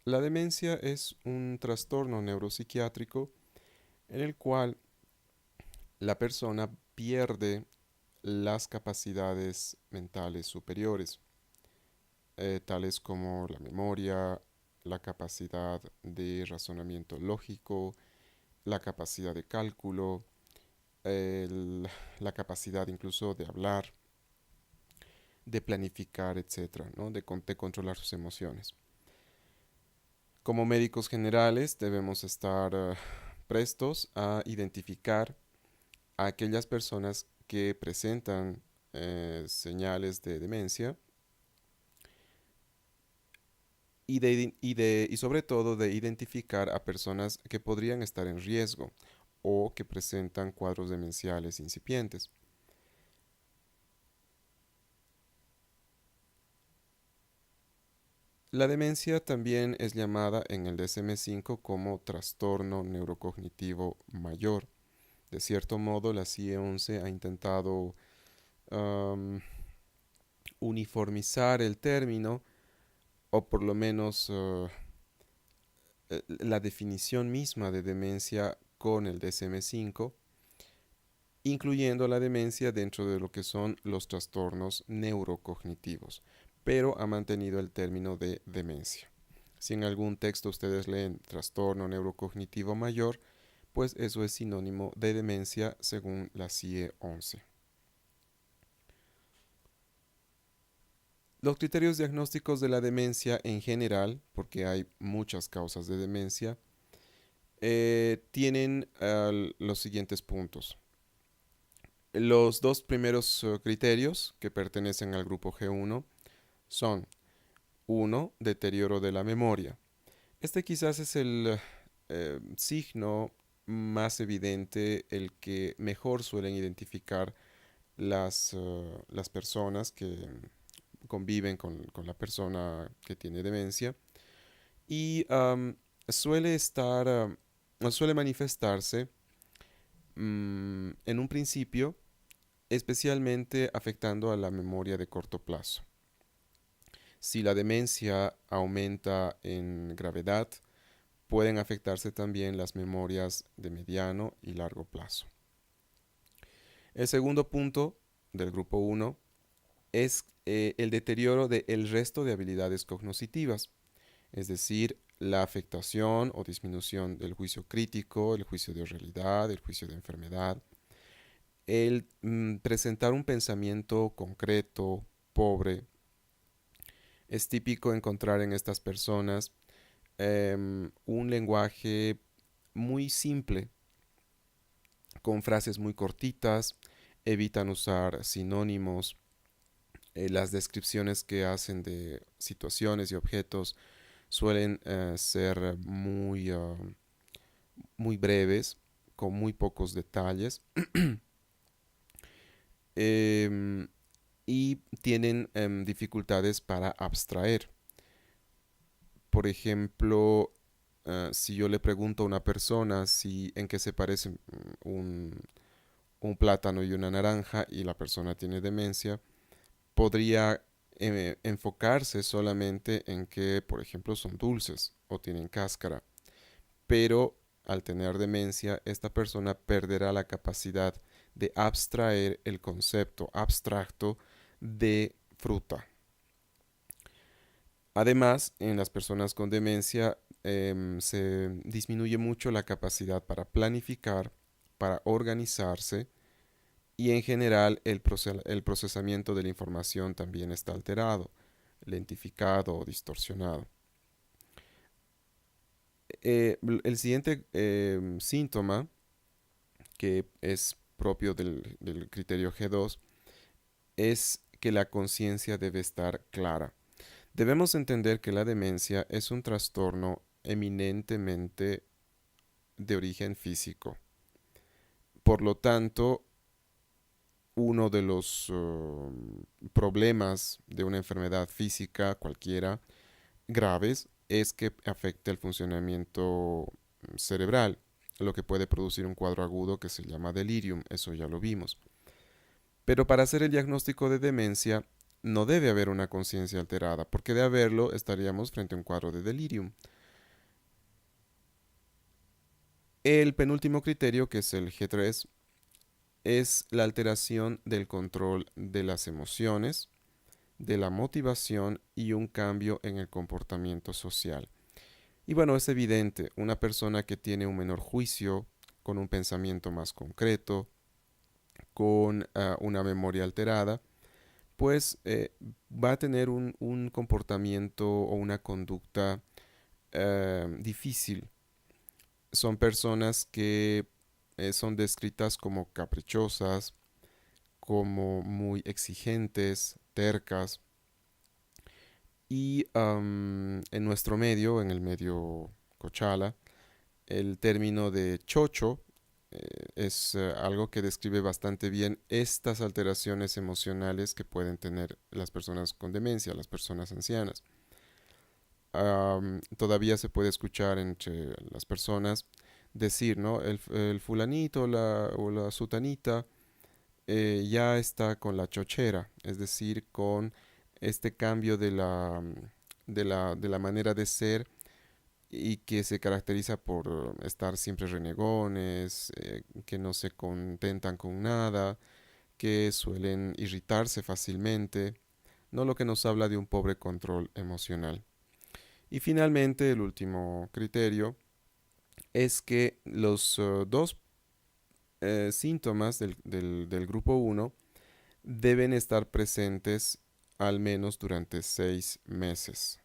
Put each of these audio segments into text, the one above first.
La demencia es un trastorno neuropsiquiátrico en el cual la persona pierde las capacidades mentales superiores, tales como la memoria, la capacidad de razonamiento lógico, la capacidad de cálculo, el- la capacidad incluso de hablar, de planificar, etcétera, ¿no? De controlar sus emociones. Como médicos generales debemos estar prestos a identificar a aquellas personas que presentan señales de demencia y sobre todo de identificar a personas que podrían estar en riesgo o que presentan cuadros demenciales incipientes. La demencia también es llamada en el DSM-5 como trastorno neurocognitivo mayor. De cierto modo, la CIE-11 ha intentado um, uniformizar el término o por lo menos la definición misma de demencia con el DSM-5, incluyendo la demencia dentro de lo que son los trastornos neurocognitivos, pero ha mantenido el término de demencia. Si en algún texto ustedes leen trastorno neurocognitivo mayor, pues eso es sinónimo de demencia según la CIE-11. Los criterios diagnósticos de la demencia en general, porque hay muchas causas de demencia, tienen los siguientes puntos. Los dos primeros criterios que pertenecen al grupo G1 son uno, deterioro de la memoria. Este quizás es el signo más evidente, el que mejor suelen identificar las personas que conviven con la persona que tiene demencia y suele estar, suele manifestarse en un principio, especialmente afectando a la memoria de corto plazo. Si la demencia aumenta en gravedad, pueden afectarse también las memorias de mediano y largo plazo. El segundo punto del grupo 1 es el deterioro del resto de habilidades cognitivas, es decir, la afectación o disminución del juicio crítico, el juicio de realidad, el juicio de enfermedad, el presentar un pensamiento concreto, pobre. Es típico encontrar en estas personas un lenguaje muy simple, con frases muy cortitas, evitan usar sinónimos, las descripciones que hacen de situaciones y objetos suelen ser muy breves, con muy pocos detalles, em, y tienen dificultades para abstraer. Por ejemplo, si yo le pregunto a una persona si en qué se parece un plátano y una naranja y la persona tiene demencia, podría enfocarse solamente en que, por ejemplo, son dulces o tienen cáscara, pero al tener demencia, esta persona perderá la capacidad de abstraer el concepto abstracto de fruta. Además, en las personas con demencia se disminuye mucho la capacidad para planificar, para organizarse y en general el procesamiento de la información también está alterado, lentificado o distorsionado. El siguiente síntoma, que es propio del criterio G2, es que la conciencia debe estar clara. Debemos entender que la demencia es un trastorno eminentemente de origen físico. Por lo tanto, uno de los problemas de una enfermedad física cualquiera graves es que afecte el funcionamiento cerebral, lo que puede producir un cuadro agudo que se llama delirium, eso ya lo vimos. Pero para hacer el diagnóstico de demencia no debe haber una conciencia alterada, porque de haberlo estaríamos frente a un cuadro de delirium. El penúltimo criterio, que es el G3, es la alteración del control de las emociones, de la motivación y un cambio en el comportamiento social. Y bueno, es evidente, una persona que tiene un menor juicio, con un pensamiento más concreto, con una memoria alterada, pues va a tener un comportamiento o una conducta difícil. Son personas que son descritas como caprichosas, como muy exigentes, tercas. Y en nuestro medio, en el medio Cochala, el término de chocho es algo que describe bastante bien estas alteraciones emocionales que pueden tener las personas con demencia, las personas ancianas. Todavía se puede escuchar entre las personas decir, ¿no? El fulanito o la sutanita ya está con la chochera, es decir, con este cambio de la manera de ser y que se caracteriza por estar siempre renegones, que no se contentan con nada, que suelen irritarse fácilmente, no, lo que nos habla de un pobre control emocional. Y finalmente, el último criterio es que los dos síntomas del grupo uno deben estar presentes al menos durante 6 meses.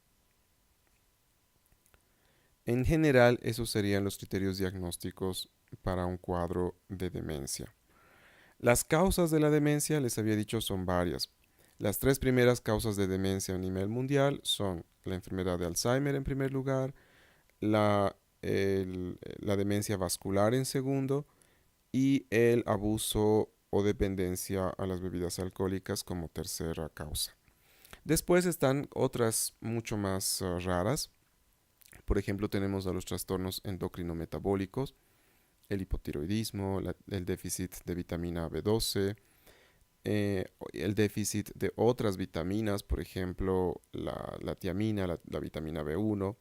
En general, esos serían los criterios diagnósticos para un cuadro de demencia. Las causas de la demencia, les había dicho, son varias. Las tres primeras causas de demencia a nivel mundial son la enfermedad de Alzheimer en primer lugar, la demencia vascular en segundo y el abuso o dependencia a las bebidas alcohólicas como tercera causa. Después están otras mucho más raras. Por ejemplo, tenemos a los trastornos endocrinometabólicos, el hipotiroidismo, el déficit de vitamina B12, el déficit de otras vitaminas, por ejemplo, la tiamina, la vitamina B1.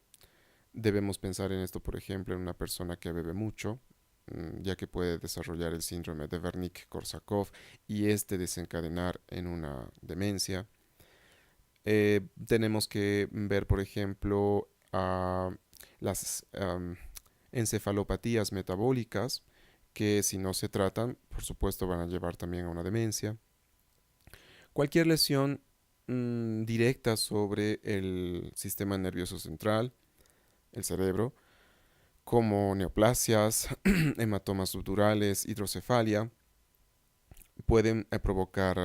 Debemos pensar en esto, por ejemplo, en una persona que bebe mucho, ya que puede desarrollar el síndrome de Wernicke-Korsakoff y este desencadenar en una demencia. Tenemos que ver, por ejemplo, a las encefalopatías metabólicas, que si no se tratan, por supuesto, van a llevar también a una demencia. Cualquier lesión directa sobre el sistema nervioso central, el cerebro, como neoplasias, hematomas subdurales, hidrocefalia, pueden provocar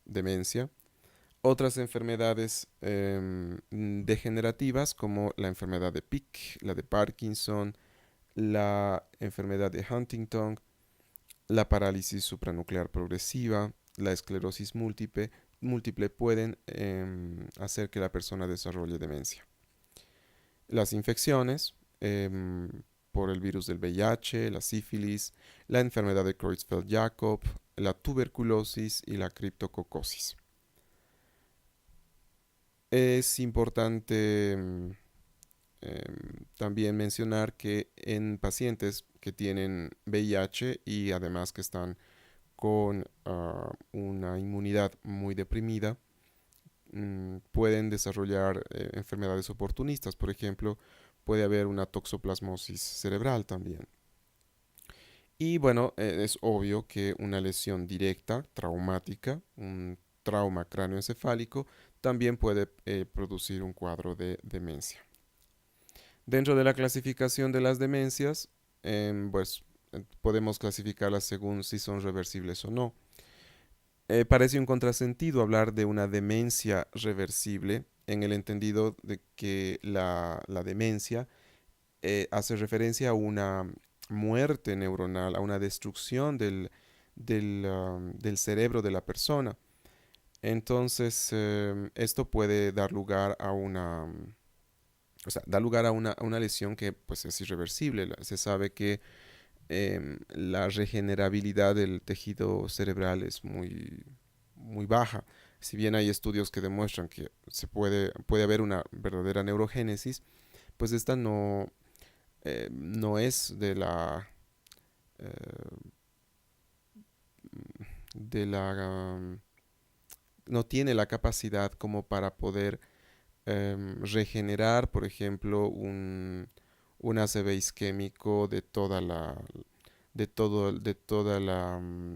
demencia. Otras enfermedades degenerativas como la enfermedad de Pick, la de Parkinson, la enfermedad de Huntington, la parálisis supranuclear progresiva, la esclerosis múltiple pueden hacer que la persona desarrolle demencia. Las infecciones por el virus del VIH, la sífilis, la enfermedad de Creutzfeldt-Jakob, la tuberculosis y la criptococosis. Es importante también mencionar que en pacientes que tienen VIH y además que están con una inmunidad muy deprimida, pueden desarrollar enfermedades oportunistas. Por ejemplo, puede haber una toxoplasmosis cerebral también. Y bueno, es obvio que una lesión directa, traumática, un trauma cráneoencefálico, también puede producir un cuadro de demencia. Dentro de la clasificación de las demencias, pues podemos clasificarlas según si son reversibles o no. Parece un contrasentido hablar de una demencia reversible en el entendido de que la demencia hace referencia a una muerte neuronal, a una destrucción del cerebro de la persona. Entonces, esto puede dar lugar a o sea, da lugar a una lesión que pues es irreversible. Se sabe que la regenerabilidad del tejido cerebral es muy baja. Si bien hay estudios que demuestran que puede haber una verdadera neurogénesis, pues esta no es eh, de la no tiene la capacidad como para poder regenerar, por ejemplo, un ACV isquémico de toda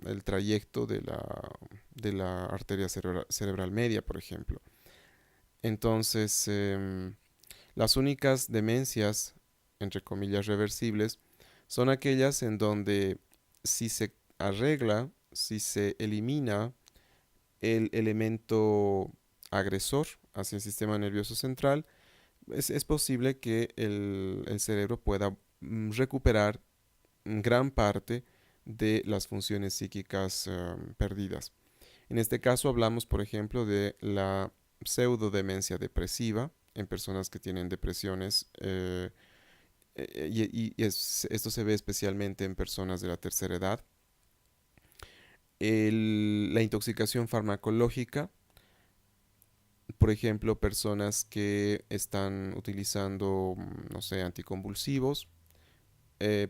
el trayecto de la arteria cerebral media, por ejemplo. Entonces, las únicas demencias, entre comillas, reversibles, son aquellas en donde si se arregla, si se elimina el elemento agresor hacia el sistema nervioso central, es posible que el cerebro pueda recuperar gran parte de las funciones psíquicas perdidas. En este caso hablamos, por ejemplo, de la pseudodemencia depresiva en personas que tienen depresiones esto se ve especialmente en personas de la tercera edad. La intoxicación farmacológica, por ejemplo, personas que están utilizando, no sé, anticonvulsivos,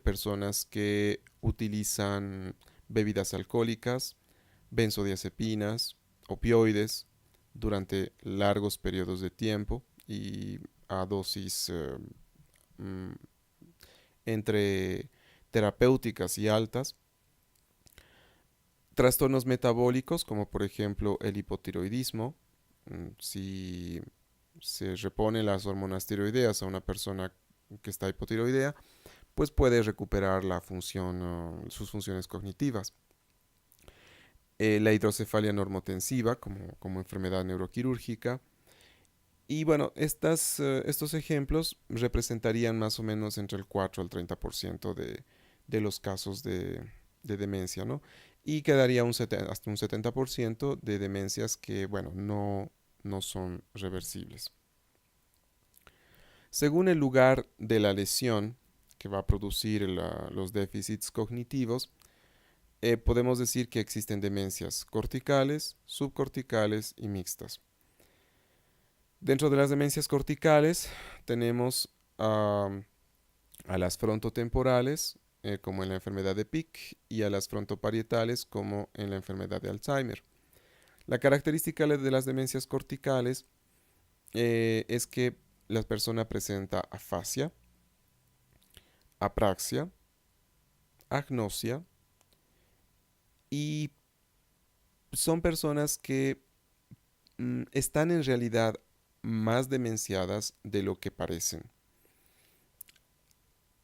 personas que utilizan bebidas alcohólicas, benzodiazepinas, opioides durante largos periodos de tiempo y a dosis mm, entre terapéuticas y altas. Trastornos metabólicos como por ejemplo el hipotiroidismo. Si se repone las hormonas tiroideas a una persona que está hipotiroidea, pues puede recuperar la función, sus funciones cognitivas. La hidrocefalia normotensiva como enfermedad neuroquirúrgica. Y bueno, estos ejemplos representarían más o menos entre el 4 al 30% de los casos de demencia, ¿no? Y quedaría hasta un 70% de demencias que, bueno, no son reversibles. Según el lugar de la lesión que va a producir los déficits cognitivos, podemos decir que existen demencias corticales, subcorticales y mixtas. Dentro de las demencias corticales tenemos a las frontotemporales, como en la enfermedad de Pick, y a las frontoparietales, como en la enfermedad de Alzheimer. La característica de las demencias corticales es que la persona presenta afasia, apraxia, agnosia y son personas que están en realidad más demenciadas de lo que parecen.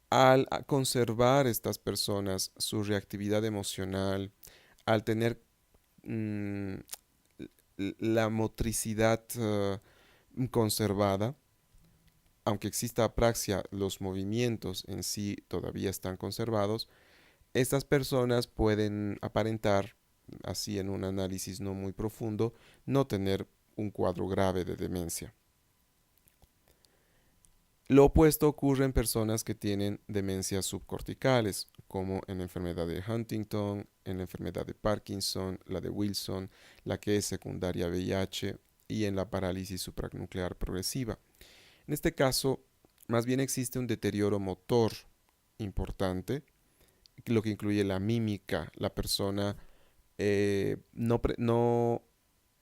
Al conservar estas personas su reactividad emocional, al tener mm, la motricidad conservada, aunque exista apraxia, los movimientos en sí todavía están conservados, estas personas pueden aparentar, así en un análisis no muy profundo, no tener un cuadro grave de demencia. Lo opuesto ocurre en personas que tienen demencias subcorticales, como en la enfermedad de Huntington, en la enfermedad de Parkinson, la de Wilson, la que es secundaria a VIH y en la parálisis supranuclear progresiva. En este caso, más bien existe un deterioro motor importante, lo que incluye la mímica. La persona no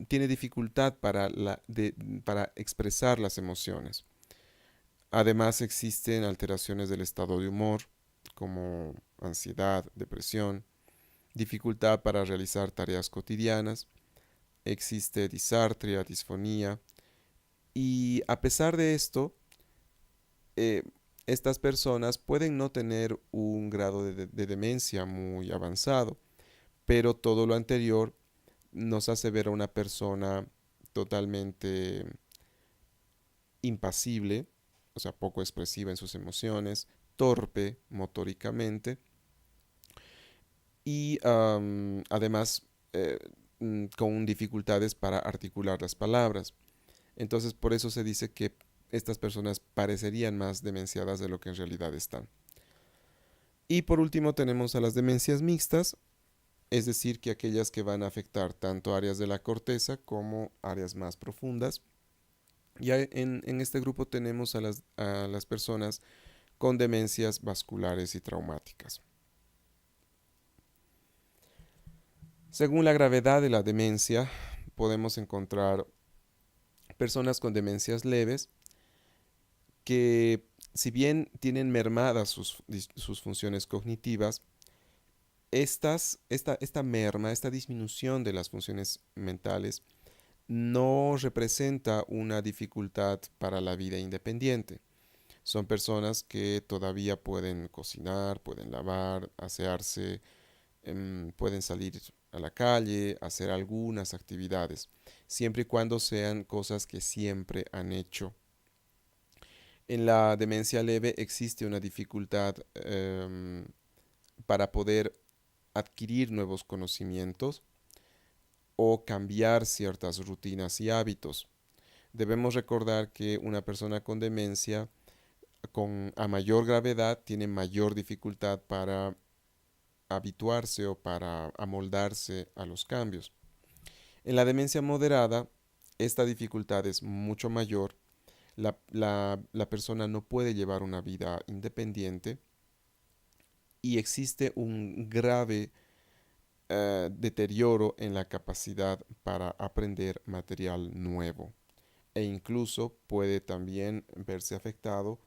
tiene dificultad para expresar las emociones. Además existen alteraciones del estado de humor, como ansiedad, depresión, dificultad para realizar tareas cotidianas, existe disartria, disfonía, y a pesar de esto, eh, estas personas pueden no tener un grado de demencia muy avanzado, pero todo lo anterior nos hace ver a una persona totalmente impasible, o sea, poco expresiva en sus emociones, torpe motóricamente y además con dificultades para articular las palabras. Entonces, por eso se dice que estas personas parecerían más demenciadas de lo que en realidad están. Y por último tenemos a las demencias mixtas, es decir, que aquellas que van a afectar tanto áreas de la corteza como áreas más profundas. Ya en este grupo tenemos a las personas con demencias vasculares y traumáticas. Según la gravedad de la demencia, podemos encontrar personas con demencias leves que, si bien tienen mermadas sus funciones cognitivas, esta merma, esta disminución de las funciones mentales, no representa una dificultad para la vida independiente. Son personas que todavía pueden cocinar, pueden lavar, asearse, pueden salir a la calle, hacer algunas actividades, siempre y cuando sean cosas que siempre han hecho. En la demencia leve existe una dificultad para poder adquirir nuevos conocimientos o cambiar ciertas rutinas y hábitos. Debemos recordar que una persona con demencia a mayor gravedad tiene mayor dificultad para habituarse o para amoldarse a los cambios. En la demencia moderada, esta dificultad es mucho mayor. La persona no puede llevar una vida independiente y existe un grave deterioro en la capacidad para aprender material nuevo, e incluso puede también verse afectado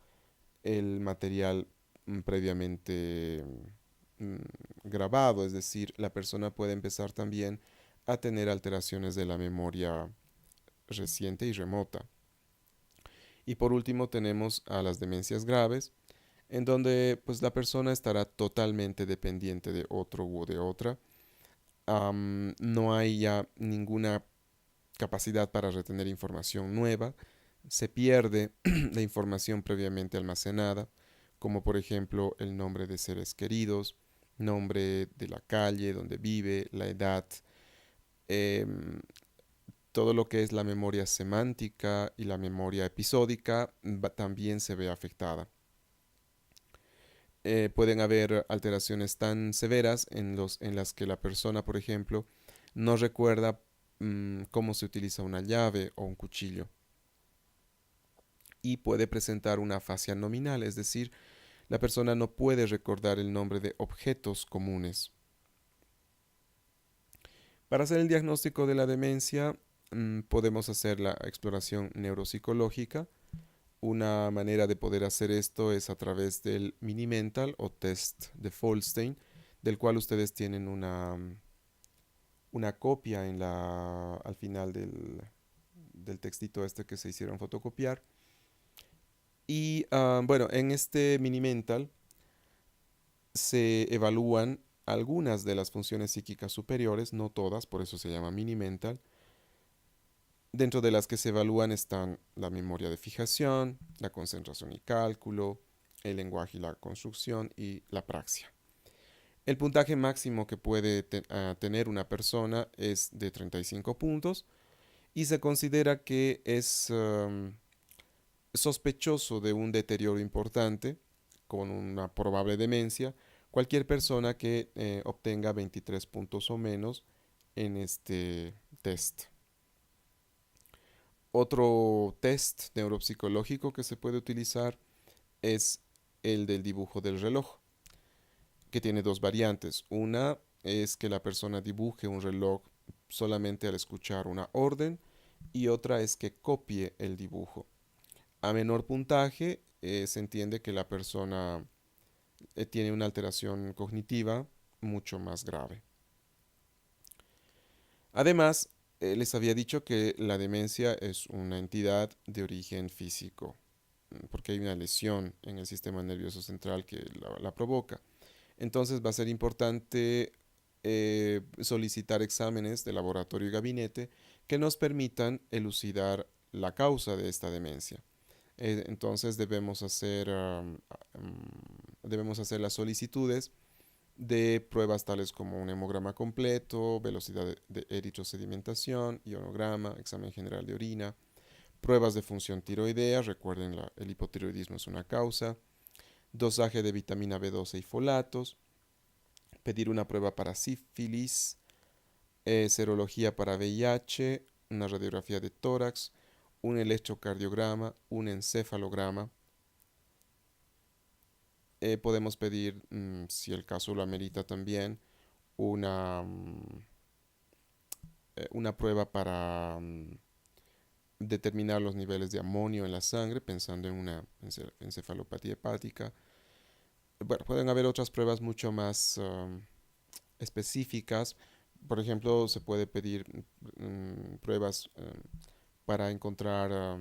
el material previamente mm, grabado, es decir, la persona puede empezar también a tener alteraciones de la memoria reciente y remota. Y por último tenemos a las demencias graves, en donde pues la persona estará totalmente dependiente de otro u de otra. No hay ya ninguna capacidad para retener información nueva, se pierde la información previamente almacenada, como por ejemplo el nombre de seres queridos, nombre de la calle donde vive, la edad, em, todo lo que es la memoria semántica y la memoria episódica también se ve afectada. Pueden haber alteraciones tan severas en las que la persona, por ejemplo, no recuerda cómo se utiliza una llave o un cuchillo, y puede presentar una afasia nominal, es decir, la persona no puede recordar el nombre de objetos comunes. Para hacer el diagnóstico de la demencia, podemos hacer la exploración neuropsicológica. Una manera de poder hacer esto es a través del mini mental o test de Folstein, del cual ustedes tienen una copia al final del textito este que se hicieron fotocopiar. Y bueno, en este mini mental se evalúan algunas de las funciones psíquicas superiores, no todas, por eso se llama mini mental. Dentro de las que se evalúan están la memoria de fijación, la concentración y cálculo, el lenguaje y la construcción y la praxia. El puntaje máximo que puede tener una persona es de 35 puntos y se considera que es sospechoso de un deterioro importante con una probable demencia cualquier persona que obtenga 23 puntos o menos en este test. Otro test neuropsicológico que se puede utilizar es el del dibujo del reloj, que tiene dos variantes. Una es que la persona dibuje un reloj solamente al escuchar una orden, y otra es que copie el dibujo. A menor puntaje, se entiende que la persona tiene una alteración cognitiva mucho más grave. Además, les había dicho que la demencia es una entidad de origen físico, porque hay una lesión en el sistema nervioso central que la provoca. Entonces va a ser importante solicitar exámenes de laboratorio y gabinete que nos permitan elucidar la causa de esta demencia. Entonces debemos hacer las solicitudes de pruebas tales como un hemograma completo, velocidad de eritrosedimentación, ionograma, examen general de orina, pruebas de función tiroidea, recuerden el hipotiroidismo es una causa, dosaje de vitamina B12 y folatos, pedir una prueba para sífilis, serología para VIH, una radiografía de tórax, un electrocardiograma, un encefalograma. Podemos pedir, si el caso lo amerita también, una una prueba para determinar los niveles de amonio en la sangre, pensando en una encefalopatía hepática. Bueno, pueden haber otras pruebas mucho más específicas. Por ejemplo, se puede pedir pruebas para encontrar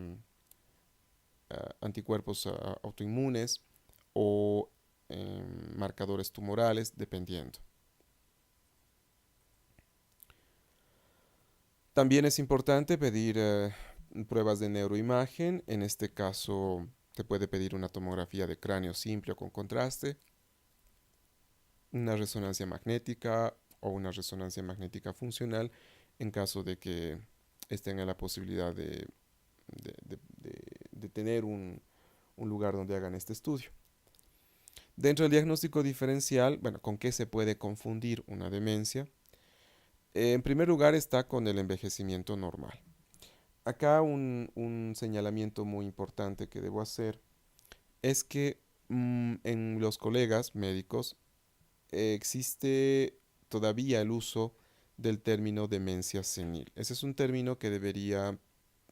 anticuerpos autoinmunes o marcadores tumorales, dependiendo. También es importante pedir pruebas de neuroimagen. En este caso, te puede pedir una tomografía de cráneo simple o con contraste, una resonancia magnética o una resonancia magnética funcional en caso de que estén en la posibilidad de tener un lugar donde hagan este estudio. Dentro del diagnóstico diferencial, bueno, ¿con qué se puede confundir una demencia? En primer lugar está con el envejecimiento normal. Acá un señalamiento muy importante que debo hacer es que en los colegas médicos existe todavía el uso del término demencia senil. Ese es un término que debería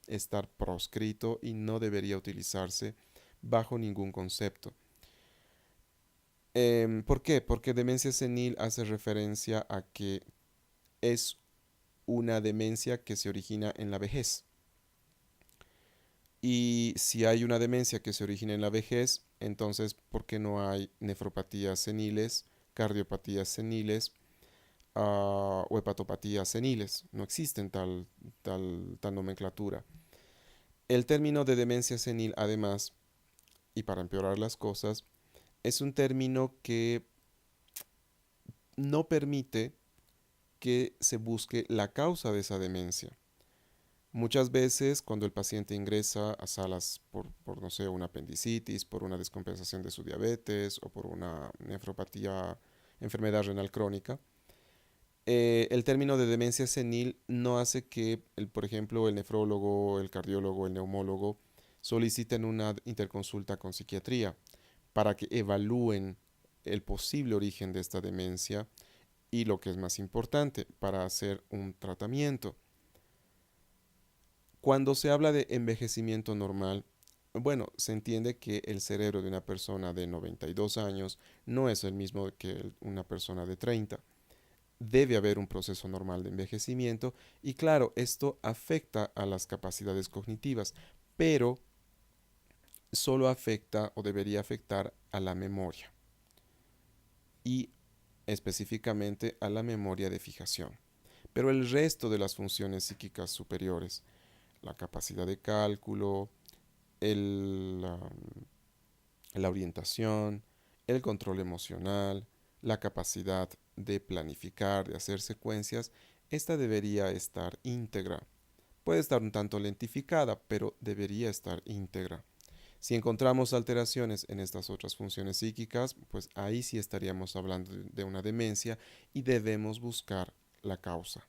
estar proscrito y no debería utilizarse bajo ningún concepto. ¿Por qué? Porque demencia senil hace referencia a que es una demencia que se origina en la vejez. Y si hay una demencia que se origina en la vejez, entonces, ¿por qué no hay nefropatías seniles, cardiopatías seniles o hepatopatías seniles? No existen tal nomenclatura. El término de demencia senil, además, y para empeorar las cosas, es un término que no permite que se busque la causa de esa demencia. Muchas veces cuando el paciente ingresa a salas por, no sé, una apendicitis, por una descompensación de su diabetes o por una nefropatía, enfermedad renal crónica, el término de demencia senil no hace que, por ejemplo, el nefrólogo, el cardiólogo, el neumólogo soliciten una interconsulta con psiquiatría para que evalúen el posible origen de esta demencia y, lo que es más importante, para hacer un tratamiento. Cuando se habla de envejecimiento normal, bueno, se entiende que el cerebro de una persona de 92 años no es el mismo que una persona de 30. Debe haber un proceso normal de envejecimiento y claro, esto afecta a las capacidades cognitivas, pero solo afecta o debería afectar a la memoria y específicamente a la memoria de fijación. Pero el resto de las funciones psíquicas superiores, la capacidad de cálculo, la orientación, el control emocional, la capacidad de planificar, de hacer secuencias, esta debería estar íntegra. Puede estar un tanto lentificada, pero debería estar íntegra. Si encontramos alteraciones en estas otras funciones psíquicas, pues ahí sí estaríamos hablando de una demencia y debemos buscar la causa.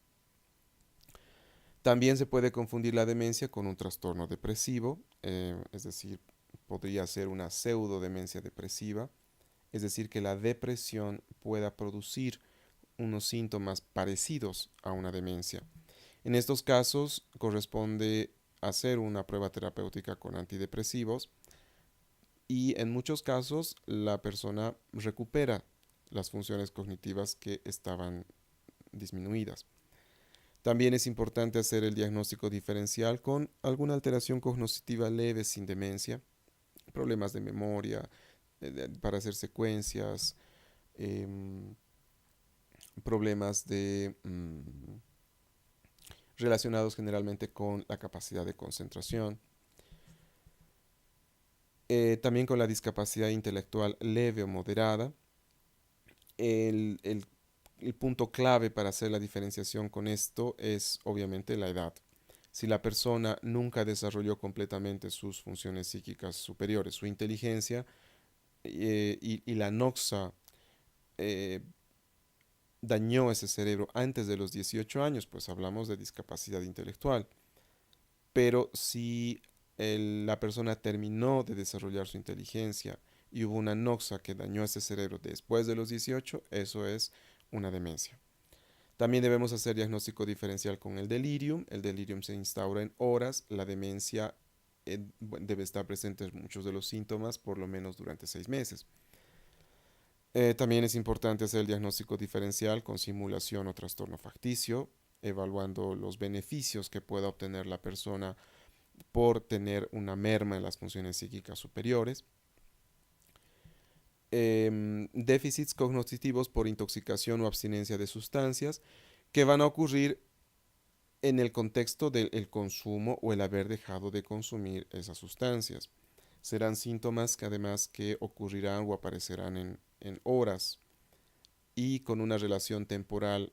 También se puede confundir la demencia con un trastorno depresivo, es decir, podría ser una pseudodemencia depresiva, es decir, que la depresión pueda producir unos síntomas parecidos a una demencia. En estos casos corresponde hacer una prueba terapéutica con antidepresivos y en muchos casos la persona recupera las funciones cognitivas que estaban disminuidas. También es importante hacer el diagnóstico diferencial con alguna alteración cognitiva leve sin demencia, problemas de memoria, para hacer secuencias, em, problemas relacionados generalmente con la capacidad de concentración, también con la discapacidad intelectual leve o moderada. El, el el punto clave para hacer la diferenciación con esto es obviamente la edad. Si la persona nunca desarrolló completamente sus funciones psíquicas superiores, su inteligencia, y la noxa eh, dañó ese cerebro antes de los 18 años, pues hablamos de discapacidad intelectual. Pero si la persona terminó de desarrollar su inteligencia y hubo una noxa que dañó ese cerebro después de los 18, eso es una demencia. También debemos hacer diagnóstico diferencial con el delirium. El delirium se instaura en horas. La demencia debe estar presente en muchos de los síntomas, por lo menos durante 6 meses. También es importante hacer el diagnóstico diferencial con simulación o trastorno facticio, evaluando los beneficios que pueda obtener la persona por tener una merma en las funciones psíquicas superiores. Déficits cognitivos por intoxicación o abstinencia de sustancias que van a ocurrir en el contexto del consumo o el haber dejado de consumir esas sustancias. Serán síntomas que además que ocurrirán o aparecerán en horas y con una relación temporal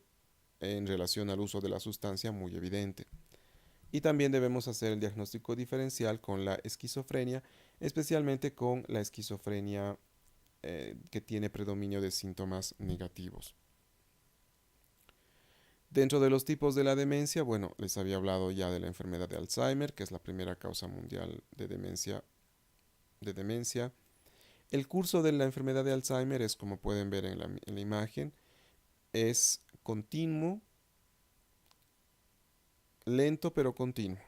en relación al uso de la sustancia muy evidente. Y también debemos hacer el diagnóstico diferencial con la esquizofrenia, especialmente con la esquizofrenia que tiene predominio de síntomas negativos. Dentro de los tipos de la demencia, bueno, les había hablado ya de la enfermedad de Alzheimer, que es la primera causa mundial de demencia. El curso de la enfermedad de Alzheimer es, como pueden ver en la imagen, es continuo, lento pero continuo.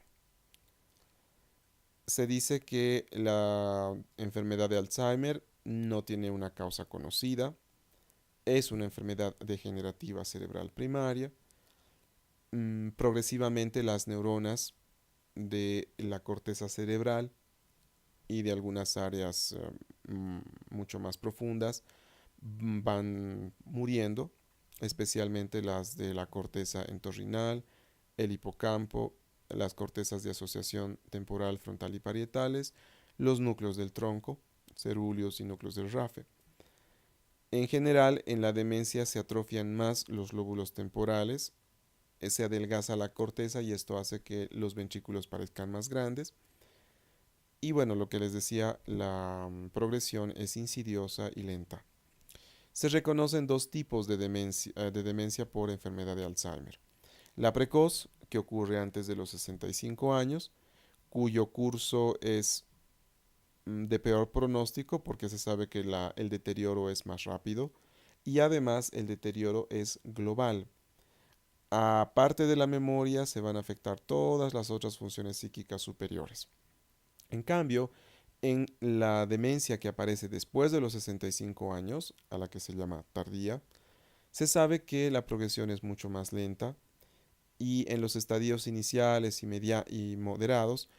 Se dice que la enfermedad de Alzheimer no tiene una causa conocida, es una enfermedad degenerativa cerebral primaria. Progresivamente las neuronas de la corteza cerebral y de algunas áreas mucho más profundas van muriendo, especialmente las de la corteza entorrinal, el hipocampo, las cortezas de asociación temporal, frontal y parietales, los núcleos del tronco, cerúleos y núcleos del rafe. En general, en la demencia se atrofian más los lóbulos temporales, se adelgaza la corteza y esto hace que los ventrículos parezcan más grandes. Y bueno, lo que les decía, la progresión es insidiosa y lenta. Se reconocen dos tipos de demencia por enfermedad de Alzheimer. La precoz, que ocurre antes de los 65 años, cuyo curso es de peor pronóstico porque se sabe que el deterioro es más rápido y además el deterioro es global. Aparte de la memoria, se van a afectar todas las otras funciones psíquicas superiores. En cambio, en la demencia que aparece después de los 65 años, a la que se llama tardía, se sabe que la progresión es mucho más lenta y en los estadios iniciales y moderados,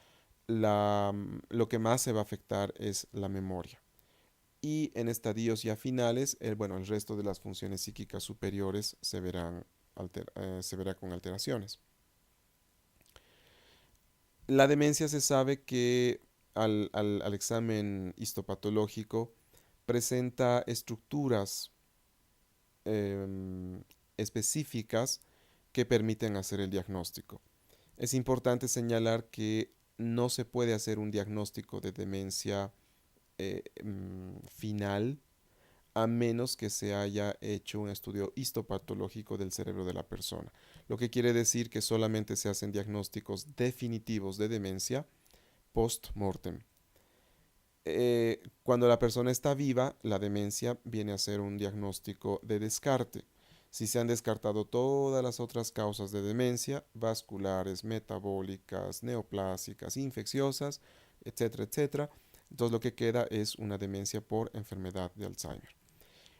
lo que más se va a afectar es la memoria. Y en estadios ya finales, el resto de las funciones psíquicas superiores se verá con alteraciones. La demencia se sabe que al examen histopatológico presenta estructuras em, específicas que permiten hacer el diagnóstico. Es importante señalar que no se puede hacer un diagnóstico de demencia final a menos que se haya hecho un estudio histopatológico del cerebro de la persona. Lo que quiere decir que solamente se hacen diagnósticos definitivos de demencia post-mortem. Cuando la persona está viva, la demencia viene a ser un diagnóstico de descarte. Si se han descartado todas las otras causas de demencia, vasculares, metabólicas, neoplásicas, infecciosas, etcétera, etcétera, entonces lo que queda es una demencia por enfermedad de Alzheimer.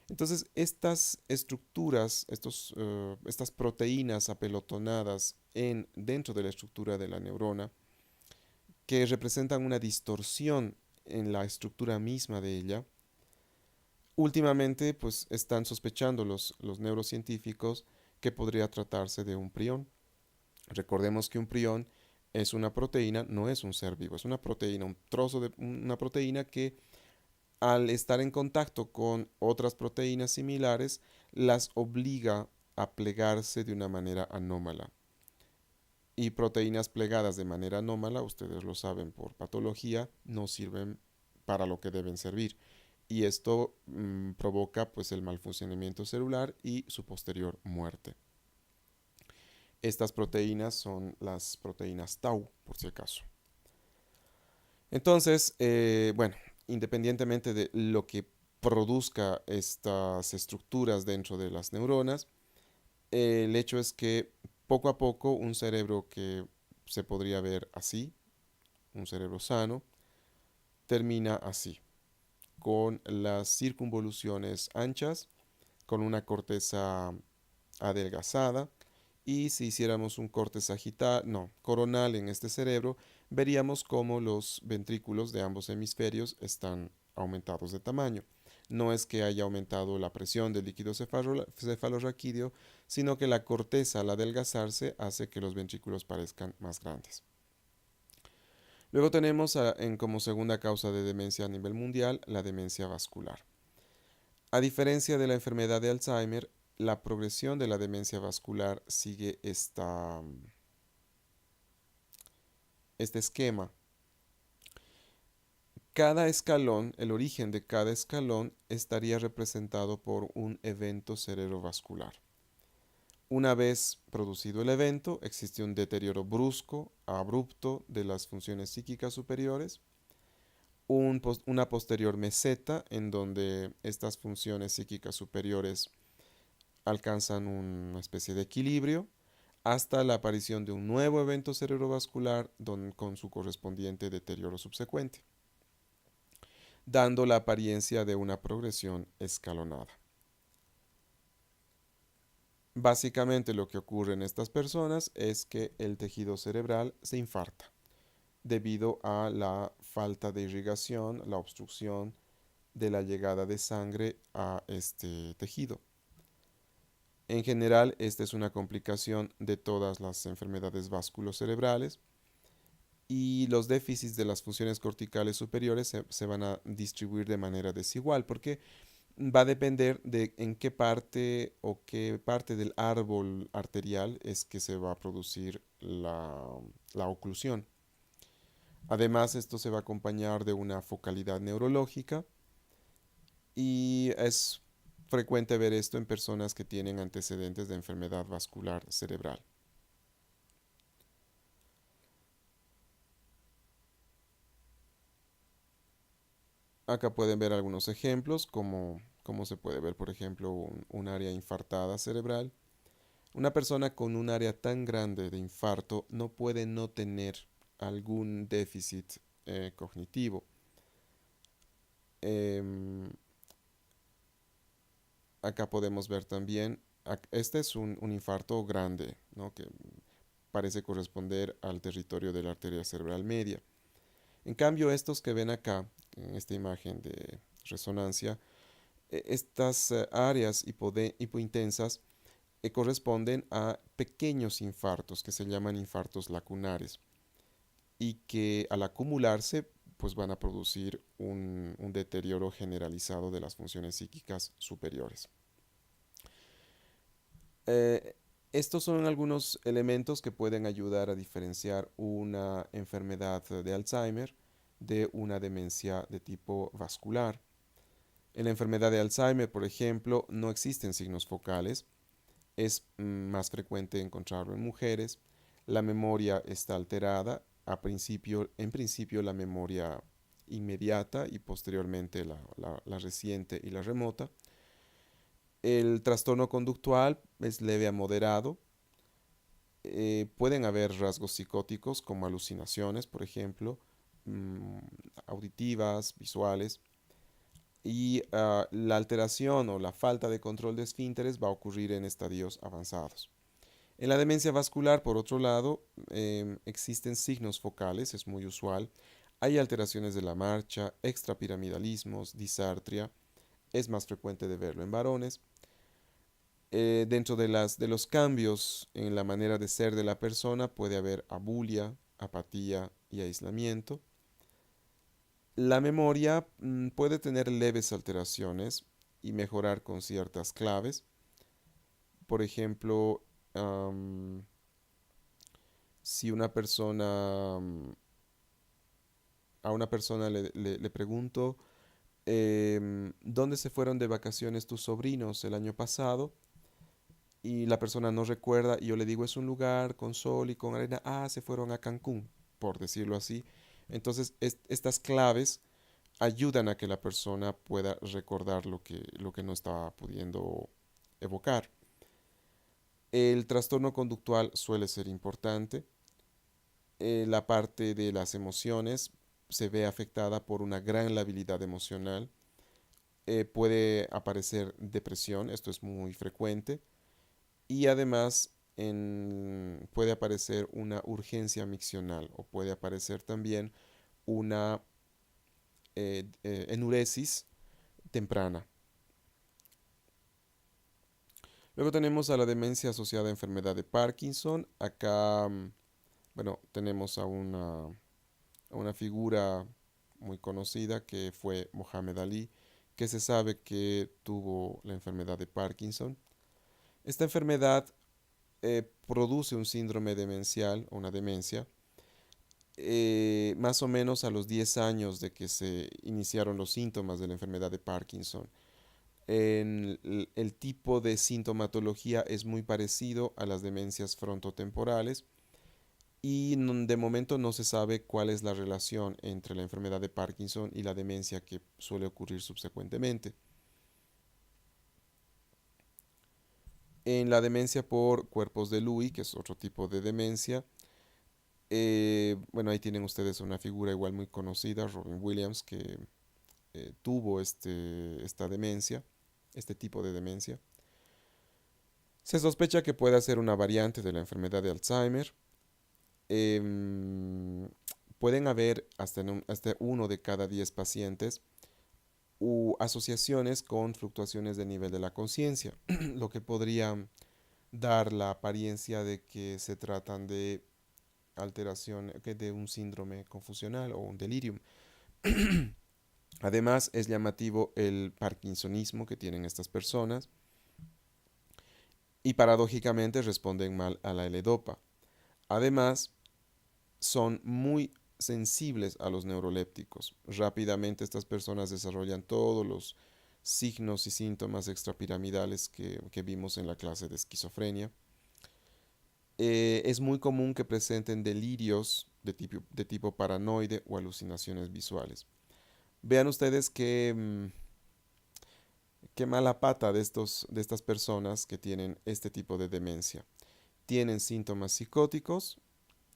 Entonces, estas estructuras, estas proteínas apelotonadas dentro de la estructura de la neurona, que representan una distorsión en la estructura misma de ella, últimamente pues están sospechando los neurocientíficos que podría tratarse de un prión. Recordemos que un prión es una proteína, no es un ser vivo, es una proteína, un trozo de una proteína que al estar en contacto con otras proteínas similares las obliga a plegarse de una manera anómala. Y proteínas plegadas de manera anómala, ustedes lo saben por patología, no sirven para lo que deben servir. Y esto provoca pues el mal funcionamiento celular y su posterior muerte. Estas proteínas son las proteínas tau, por si acaso. Entonces, independientemente de lo que produzca estas estructuras dentro de las neuronas, El hecho es que poco a poco un cerebro que se podría ver así, un cerebro sano, termina así, con las circunvoluciones anchas, con una corteza adelgazada, y si hiciéramos un corte sagital, no, coronal en este cerebro, veríamos cómo los ventrículos de ambos hemisferios están aumentados de tamaño. No es que haya aumentado la presión del líquido cefalorraquídeo, sino que la corteza al adelgazarse hace que los ventrículos parezcan más grandes. Luego tenemos como segunda causa de demencia a nivel mundial la demencia vascular. A diferencia de la enfermedad de Alzheimer, la progresión de la demencia vascular sigue este esquema. Cada escalón, el origen de cada escalón estaría representado por un evento cerebrovascular. Una vez producido el evento, existe un deterioro brusco, abrupto de las funciones psíquicas superiores, una posterior meseta en donde estas funciones psíquicas superiores alcanzan una especie de equilibrio hasta la aparición de un nuevo evento cerebrovascular con su correspondiente deterioro subsecuente, dando la apariencia de una progresión escalonada. Básicamente lo que ocurre en estas personas es que el tejido cerebral se infarta debido a la falta de irrigación, la obstrucción de la llegada de sangre a este tejido. En general, esta es una complicación de todas las enfermedades vasculocerebrales y los déficits de las funciones corticales superiores se van a distribuir de manera desigual porque va a depender de en qué parte o qué parte del árbol arterial es que se va a producir la oclusión. Además, esto se va a acompañar de una focalidad neurológica y es frecuente ver esto en personas que tienen antecedentes de enfermedad vascular cerebral. Acá pueden ver algunos ejemplos, como se puede ver, por ejemplo, un área infartada cerebral. Una persona con un área tan grande de infarto no puede no tener algún déficit cognitivo. Em, Acá podemos ver también, este es un infarto grande, ¿no? Que parece corresponder al territorio de la arteria cerebral media. En cambio, estos que ven acá, en esta imagen de resonancia, estas áreas hipointensas corresponden a pequeños infartos que se llaman infartos lacunares y que al acumularse pues van a producir un deterioro generalizado de las funciones psíquicas superiores. Eh, Estos son algunos elementos que pueden ayudar a diferenciar una enfermedad de Alzheimer de una demencia de tipo vascular. En la enfermedad de Alzheimer, por ejemplo, no existen signos focales, es más frecuente encontrarlo en mujeres, la memoria está alterada, en principio la memoria inmediata y posteriormente la reciente y la remota. El trastorno conductual es leve a moderado. Pueden haber rasgos psicóticos como alucinaciones, por ejemplo, mm, auditivas, visuales. Y la alteración o la falta de control de esfínteres va a ocurrir en estadios avanzados. En la demencia vascular, por otro lado, existen signos focales, es muy usual. Hay alteraciones de la marcha, extrapiramidalismos, disartria. Es más frecuente de verlo en varones. Dentro de los cambios en la manera de ser de la persona puede haber abulia, apatía y aislamiento. La memoria puede tener leves alteraciones y mejorar con ciertas claves. Por ejemplo, si una persona, a una persona le pregunto, ¿dónde se fueron de vacaciones tus sobrinos el año pasado? Y la persona no recuerda y yo le digo, es un lugar con sol y con arena. Ah, se fueron a Cancún, por decirlo así. Entonces, estas claves ayudan a que la persona pueda recordar lo que no estaba pudiendo evocar. El trastorno conductual suele ser importante. La parte de las emociones se ve afectada por una gran labilidad emocional. Puede aparecer depresión, esto es muy frecuente, y además puede aparecer una urgencia miccional o puede aparecer también una enuresis temprana. Luego tenemos a la demencia asociada a enfermedad de Parkinson. Acá, bueno, tenemos a una figura muy conocida que fue Mohamed Ali, que se sabe que tuvo la enfermedad de Parkinson. Esta enfermedad produce un síndrome demencial o una demencia más o menos a los 10 años de que se iniciaron los síntomas de la enfermedad de Parkinson. El tipo de sintomatología es muy parecido a las demencias frontotemporales y de momento no se sabe cuál es la relación entre la enfermedad de Parkinson y la demencia que suele ocurrir subsecuentemente. En la demencia por cuerpos de Lewy, que es otro tipo de demencia, bueno, ahí tienen ustedes una figura igual muy conocida, Robin Williams, que tuvo esta demencia, este tipo de demencia. Se sospecha que pueda ser una variante de la enfermedad de Alzheimer. Em, Pueden haber hasta uno de cada 10 pacientes u asociaciones con fluctuaciones de nivel de la conciencia, lo que podría dar la apariencia de que se tratan de alteración, de un síndrome confusional o un delirium. Además, es llamativo el parkinsonismo que tienen estas personas y paradójicamente responden mal a la L-Dopa. Además, son muy sensibles a los neurolépticos. Rápidamente estas personas desarrollan todos los signos y síntomas extrapiramidales que vimos en la clase de esquizofrenia. Es muy común que presenten delirios de tipo paranoide o alucinaciones visuales. Vean ustedes qué mala pata de estas personas que tienen este tipo de demencia. Tienen síntomas psicóticos,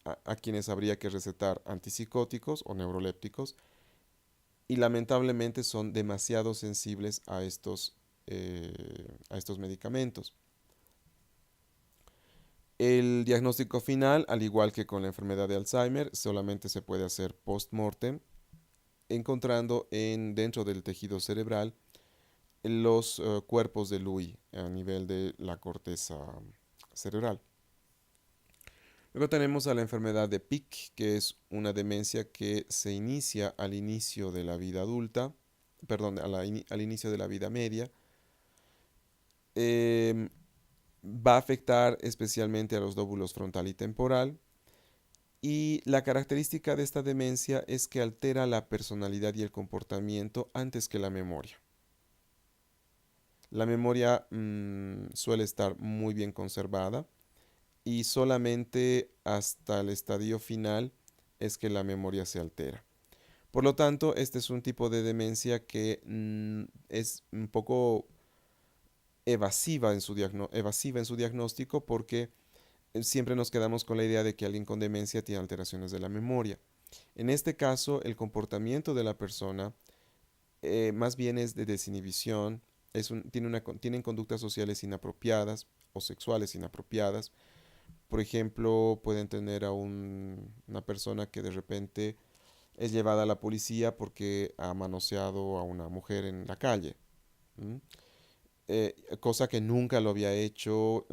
a quienes habría que recetar antipsicóticos o neurolépticos, y lamentablemente son demasiado sensibles a estos medicamentos. El diagnóstico final, al igual que con la enfermedad de Alzheimer, solamente se puede hacer post-mortem, encontrando dentro del tejido cerebral los cuerpos de Lewy a nivel de la corteza cerebral. Luego tenemos a la enfermedad de Pick, que es una demencia que se inicia al inicio de la vida adulta, perdón, al inicio de la vida media. Em, Va a afectar especialmente a los lóbulos frontal y temporal. Y la característica de esta demencia es que altera la personalidad y el comportamiento antes que la memoria. La memoria suele estar muy bien conservada y solamente hasta el estadio final es que la memoria se altera. Por lo tanto, este es un tipo de demencia que es un poco evasiva en su diagnóstico porque siempre nos quedamos con la idea de que alguien con demencia tiene alteraciones de la memoria. En este caso, el comportamiento de la persona más bien es de desinhibición, tienen conductas sociales inapropiadas o sexuales inapropiadas. Por ejemplo, pueden tener a una persona que de repente es llevada a la policía porque ha manoseado a una mujer en la calle. ¿M? Cosa que nunca lo había hecho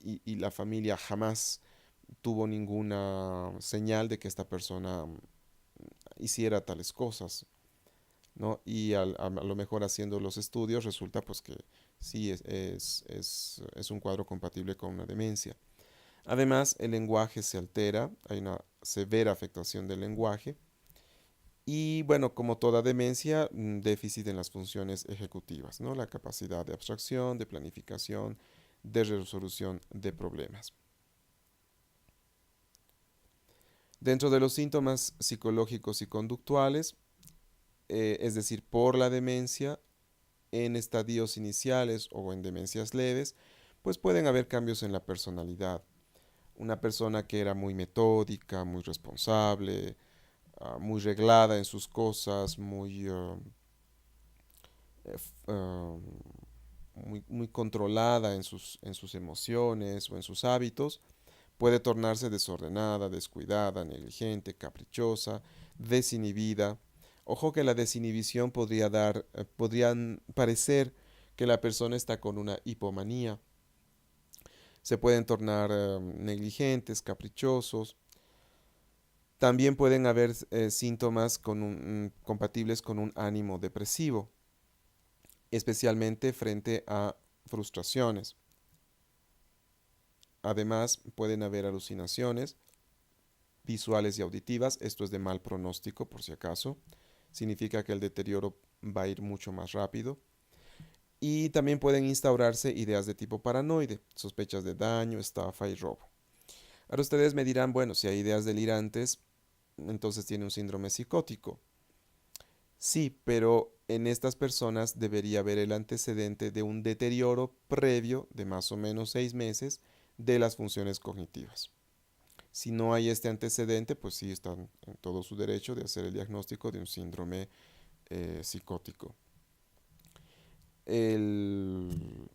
y la familia jamás tuvo ninguna señal de que esta persona hiciera tales cosas, ¿no? Y a lo mejor haciendo los estudios resulta pues que sí es un cuadro compatible con una demencia. Además, el lenguaje se altera, hay una severa afectación del lenguaje y bueno, como toda demencia, déficit en las funciones ejecutivas, ¿no? La capacidad de abstracción, de planificación, de resolución de problemas. Dentro de los síntomas psicológicos y conductuales, es decir, por la demencia, en estadios iniciales o en demencias leves, pues pueden haber cambios en la personalidad. Una persona que era muy metódica, muy responsable, muy reglada en sus cosas, muy controlada en sus emociones o en sus hábitos, puede tornarse desordenada, descuidada, negligente, caprichosa, desinhibida. Ojo que la desinhibición podrían parecer que la persona está con una hipomanía. Se pueden tornar negligentes, caprichosos. También pueden haber síntomas compatibles con un ánimo depresivo, especialmente frente a frustraciones. Además, pueden haber alucinaciones visuales y auditivas. Esto es de mal pronóstico, por si acaso. Significa que el deterioro va a ir mucho más rápido. Y también pueden instaurarse ideas de tipo paranoide, sospechas de daño, estafa y robo. Ahora ustedes me dirán, bueno, si hay ideas delirantes, entonces tiene un síndrome psicótico. Sí, pero en estas personas debería haber el antecedente de un deterioro previo de más o menos 6 meses de las funciones cognitivas. Si no hay este antecedente, pues sí están en todo su derecho de hacer el diagnóstico de un síndrome psicótico. El,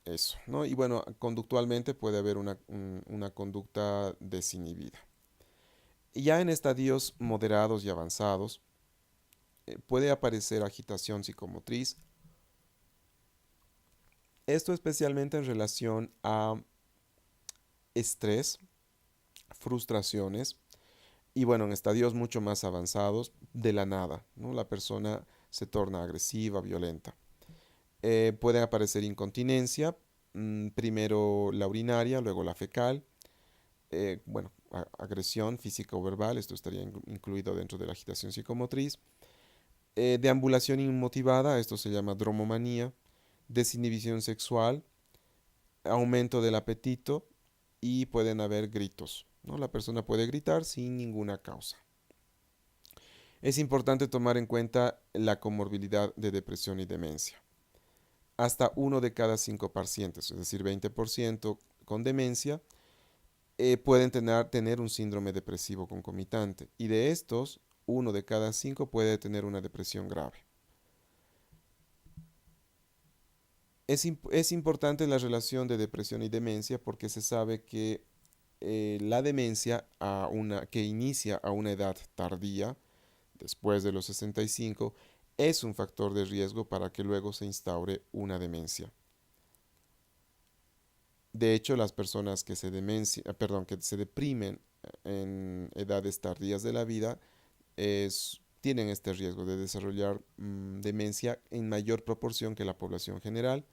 Eso, ¿no? Y bueno, conductualmente puede haber una conducta desinhibida. Y ya en estadios moderados y avanzados, puede aparecer agitación psicomotriz. Esto especialmente en relación a estrés, frustraciones y bueno, en estadios mucho más avanzados, de la nada, ¿no? La persona se torna agresiva, violenta. Puede aparecer incontinencia, primero la urinaria, luego la fecal, bueno, agresión física o verbal, esto estaría incluido dentro de la agitación psicomotriz. Deambulación inmotivada, esto se llama dromomanía, desinhibición sexual, aumento del apetito y pueden haber gritos, ¿no? La persona puede gritar sin ninguna causa. Es importante tomar en cuenta la comorbilidad de depresión y demencia. Hasta uno de cada 5 pacientes, es decir, 20% con demencia, pueden tener un síndrome depresivo concomitante. Y de estos, uno de cada 5 puede tener una depresión grave. Es importante la relación de depresión y demencia porque se sabe que la demencia que inicia a una edad tardía, después de los 65, es un factor de riesgo para que luego se instaure una demencia. De hecho, las personas que se deprimen en edades tardías de la vida tienen este riesgo de desarrollar demencia en mayor proporción que la población general.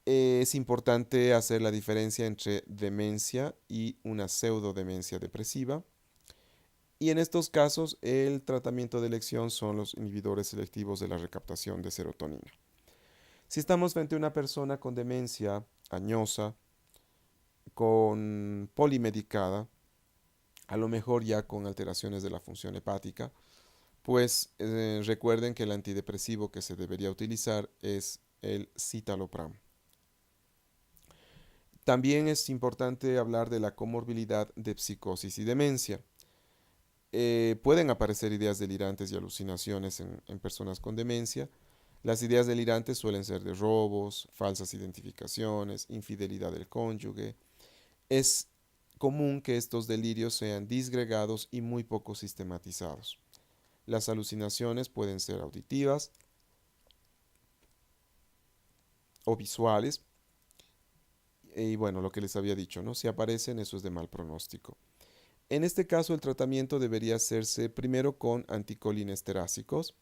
Es importante hacer la diferencia entre demencia y una pseudodemencia depresiva. Y en estos casos, el tratamiento de elección son los inhibidores selectivos de la recaptación de serotonina. Si estamos frente a una persona con demencia añosa, con polimedicada, a lo mejor ya con alteraciones de la función hepática, pues recuerden que el antidepresivo que se debería utilizar es el citalopram. También es importante hablar de la comorbilidad de psicosis y demencia. Pueden aparecer ideas delirantes y alucinaciones en personas con demencia. Las ideas delirantes suelen ser de robos, falsas identificaciones, infidelidad del cónyuge. Es común que estos delirios sean disgregados y muy poco sistematizados. Las alucinaciones pueden ser auditivas o visuales. Y bueno, lo que les había dicho, ¿no? Si aparecen, eso es de mal pronóstico. En este caso, el tratamiento debería hacerse primero con anticolinestéricos,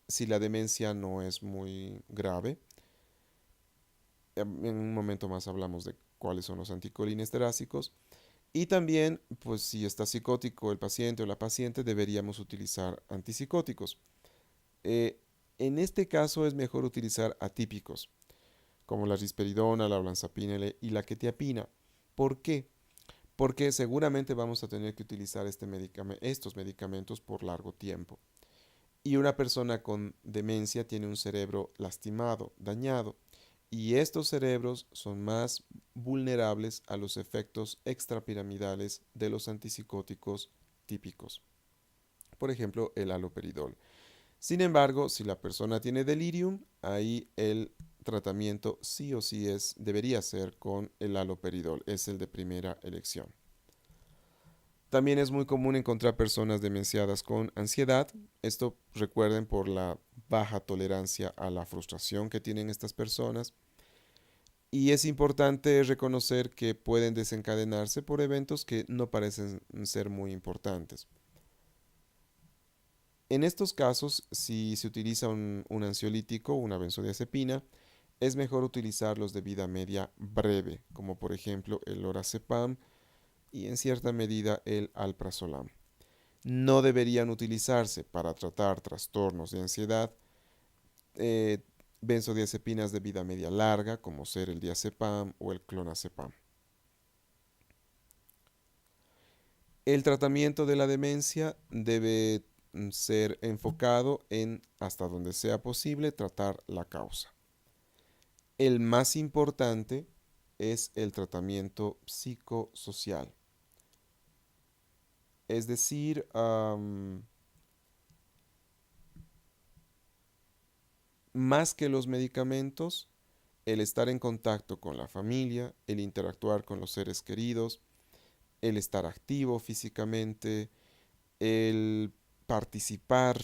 si la demencia no es muy grave. En un momento más hablamos de cuáles son los anticolinestéricos. Y también, pues si está psicótico el paciente o la paciente, deberíamos utilizar antipsicóticos. Eh, en este caso es mejor utilizar atípicos, como la risperidona, la olanzapina y la quetiapina. ¿Por qué? Porque seguramente vamos a tener que utilizar estos medicamentos por largo tiempo. Y una persona con demencia tiene un cerebro lastimado, dañado, y estos cerebros son más vulnerables a los efectos extrapiramidales de los antipsicóticos típicos, por ejemplo, el haloperidol. Sin embargo, si la persona tiene delirium, ahí el tratamiento sí o sí debería ser con el haloperidol, es el de primera elección. También es muy común encontrar personas demenciadas con ansiedad. Esto recuerden por la baja tolerancia a la frustración que tienen estas personas. Y es importante reconocer que pueden desencadenarse por eventos que no parecen ser muy importantes. En estos casos, si se utiliza un ansiolítico, una benzodiazepina, es mejor utilizarlos de vida media breve, como por ejemplo el lorazepam y en cierta medida el alprazolam. No deberían utilizarse para tratar trastornos de ansiedad eh, benzodiazepinas de vida media larga, como ser el diazepam o el clonazepam. El tratamiento de la demencia debe ser enfocado en, hasta donde sea posible, tratar la causa. El más importante es el tratamiento psicosocial. Es decir, más que los medicamentos, el estar en contacto con la familia, el interactuar con los seres queridos, el estar activo físicamente, el participar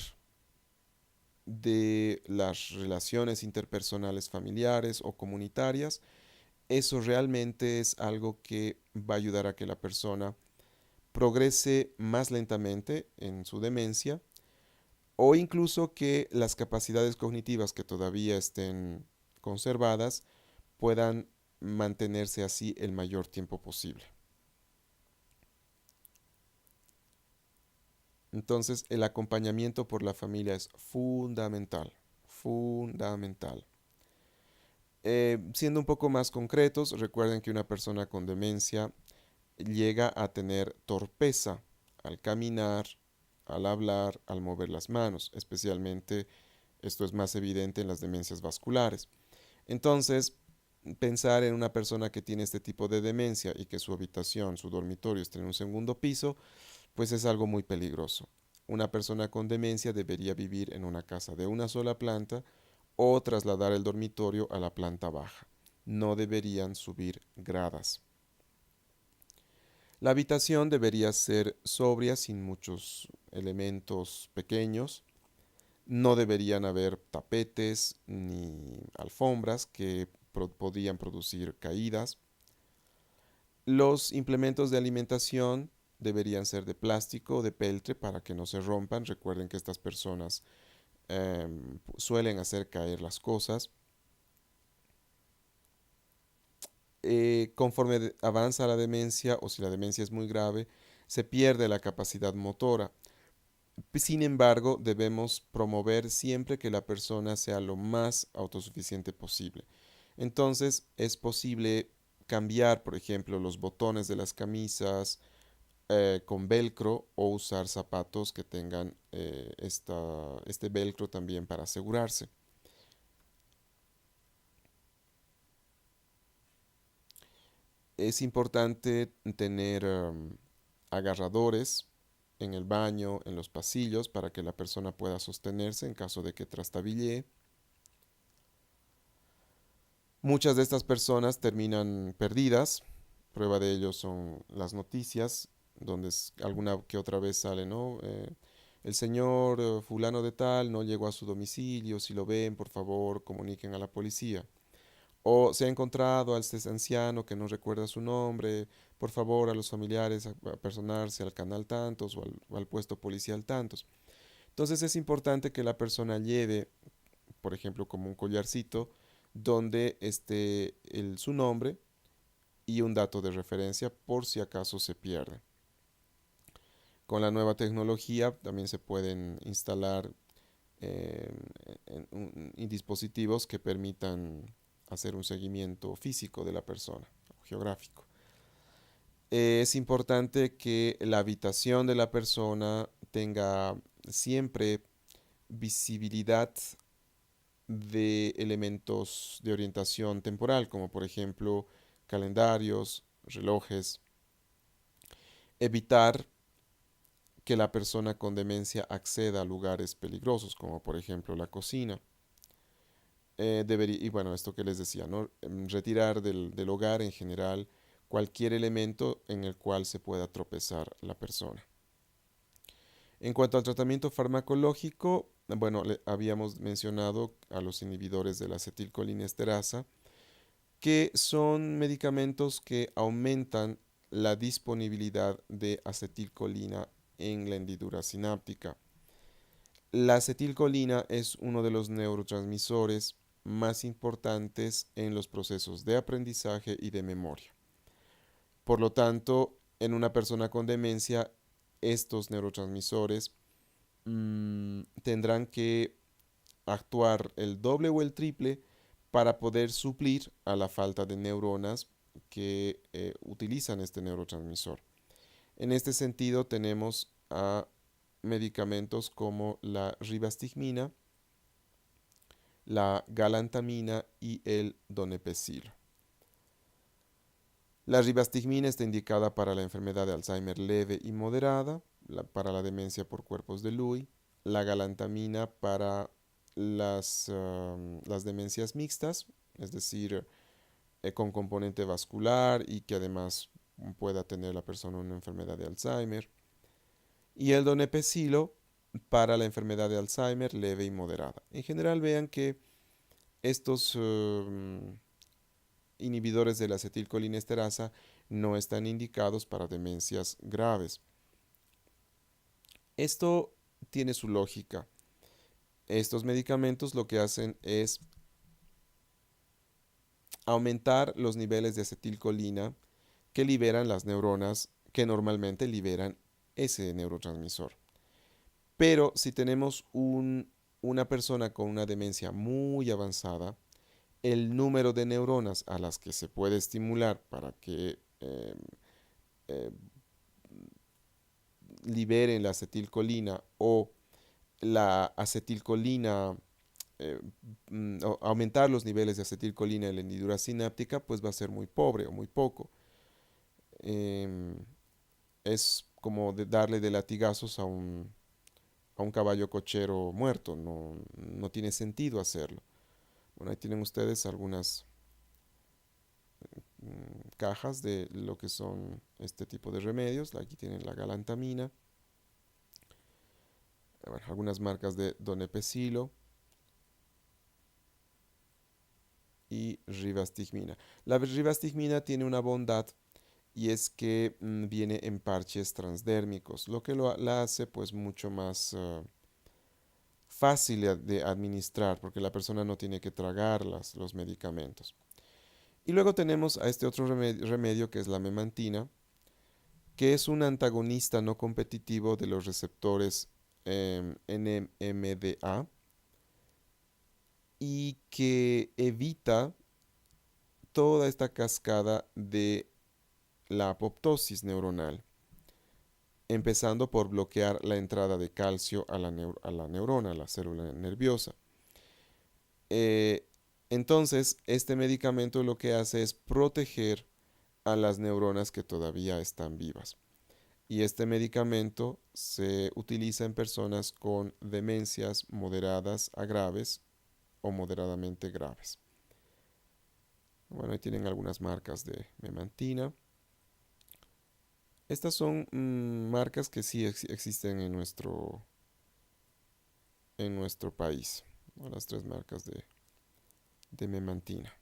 de las relaciones interpersonales familiares o comunitarias, eso realmente es algo que va a ayudar a que la persona progrese más lentamente en su demencia o incluso que las capacidades cognitivas que todavía estén conservadas puedan mantenerse así el mayor tiempo posible. Entonces, el acompañamiento por la familia es fundamental, fundamental. Siendo un poco más concretos, recuerden que una persona con demencia llega a tener torpeza al caminar, al hablar, al mover las manos, especialmente esto es más evidente en las demencias vasculares. Entonces, pensar en una persona que tiene este tipo de demencia y que su habitación, su dormitorio esté en un segundo piso, pues es algo muy peligroso. Una persona con demencia debería vivir en una casa de una sola planta o trasladar el dormitorio a la planta baja. No deberían subir gradas. La habitación debería ser sobria, sin muchos elementos pequeños. No deberían haber tapetes ni alfombras que podían producir caídas. Los implementos de alimentación deberían ser de plástico o de peltre para que no se rompan. Recuerden que estas personas suelen hacer caer las cosas. Conforme avanza la demencia o si la demencia es muy grave, se pierde la capacidad motora. Sin embargo, debemos promover siempre que la persona sea lo más autosuficiente posible. Entonces, es posible cambiar, por ejemplo, los botones de las camisas con velcro o usar zapatos que tengan este velcro también para asegurarse. Es importante tener agarradores en el baño, en los pasillos, para que la persona pueda sostenerse en caso de que trastabille. Muchas de estas personas terminan perdidas. Prueba de ello son las noticias, donde alguna que otra vez sale, ¿no? El señor fulano de tal no llegó a su domicilio. Si lo ven, por favor, comuniquen a la policía. O se ha encontrado a este anciano que no recuerda su nombre, por favor a los familiares a personarse al canal tantos o al puesto policial tantos. Entonces es importante que la persona lleve, por ejemplo, como un collarcito, donde esté su nombre y un dato de referencia por si acaso se pierde. Con la nueva tecnología también se pueden instalar eh, dispositivos que permitan hacer un seguimiento físico de la persona, geográfico. Es importante que la habitación de la persona tenga siempre visibilidad de elementos de orientación temporal, como por ejemplo calendarios, relojes. Evitar que la persona con demencia acceda a lugares peligrosos, como por ejemplo la cocina. Y bueno, esto que les decía, ¿no? Retirar del hogar en general cualquier elemento en el cual se pueda tropezar la persona. En cuanto al tratamiento farmacológico, bueno, habíamos mencionado a los inhibidores de la acetilcolinesterasa, que son medicamentos que aumentan la disponibilidad de acetilcolina en la hendidura sináptica. La acetilcolina es uno de los neurotransmisores más importantes en los procesos de aprendizaje y de memoria. Por lo tanto, en una persona con demencia, estos neurotransmisores tendrán que actuar el doble o el triple para poder suplir a la falta de neuronas que utilizan este neurotransmisor. En este sentido tenemos a medicamentos como la ribastigmina, la galantamina y el donepezil. La ribastigmina está indicada para la enfermedad de Alzheimer leve y moderada, para la demencia por cuerpos de Lewy, la galantamina para las demencias mixtas, es decir, con componente vascular y que además pueda tener la persona una enfermedad de Alzheimer, y el donepezilo para la enfermedad de Alzheimer leve y moderada. En general vean que estos inhibidores de la acetilcolinesterasa no están indicados para demencias graves. Esto tiene su lógica. Estos medicamentos lo que hacen es aumentar los niveles de acetilcolina que liberan las neuronas que normalmente liberan ese neurotransmisor. Pero si tenemos una persona con una demencia muy avanzada, el número de neuronas a las que se puede estimular para que eh, liberen la acetilcolina o la acetilcolina, aumentar los niveles de acetilcolina en la hendidura sináptica, pues va a ser muy pobre o muy poco. Eh, es como darle de latigazos a un caballo cochero muerto, no tiene sentido hacerlo. Bueno, ahí tienen ustedes algunas cajas de lo que son este tipo de remedios. Aquí tienen la galantamina, algunas marcas de donepezilo y ribastigmina. La ribastigmina tiene una bondad y es que viene en parches transdérmicos, lo que la hace pues mucho más fácil de administrar porque la persona no tiene que tragar los medicamentos. Y luego tenemos a este otro remedio que es la memantina, que es un antagonista no competitivo de los receptores NMDA y que evita toda esta cascada de la apoptosis neuronal, empezando por bloquear la entrada de calcio a la neurona, a la célula nerviosa. Entonces, este medicamento lo que hace es proteger a las neuronas que todavía están vivas. Y este medicamento se utiliza en personas con demencias moderadas a graves o moderadamente graves. Bueno, ahí tienen algunas marcas de memantina. Estas son marcas que sí existen en nuestro país, ¿no? Las tres marcas de memantina.